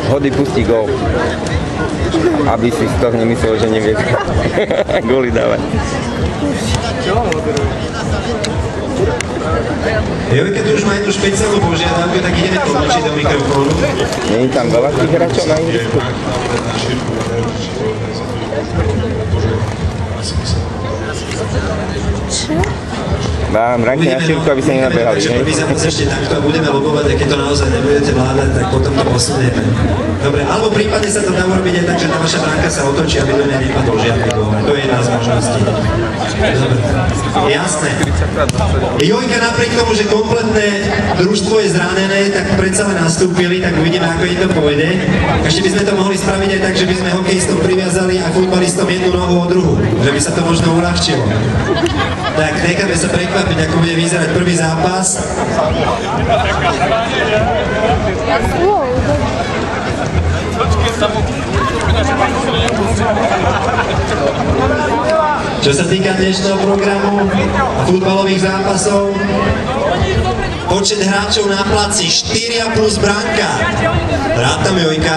Hody pustí gól. Aby si z toho nemyslel, že nevie góly dávať. Jojka tu už má jednu špeciálnu požiadavku, tak ideme tlmočiť do mikrofónu. Nie je tam veľa tých hráčov na ihrisku? Dám ranky na šírku, aby sa nenabehali. Takže prvý zápas ešte takto a budeme lobovať, a keď to naozaj nebudete vládať, tak potom to posunieme. Dobre, alebo prípadne sa to dá urobiť aj tak, že tá vaša bránka sa otočí, aby do nej nepadol žiadny gól. To je jedna z možností. Dobre, jasné. Jojka napriek tomu, že kompletné družstvo je zranené, tak predsa len nastúpili, tak uvidíme, ako im to pôjde. Ešte by sme to mohli spraviť aj tak, že by sme hokejistom priviazali a futbalistom jednu nohu o druhu, že by sa to možno uľahčilo. Tak necháme sa prekvapiť, ako bude vyzerať prvý zápas. Čo sa týka dnešného programu a futbalových zápasov, počet hráčov na placi 4 plus bránka. Rátam Jojka.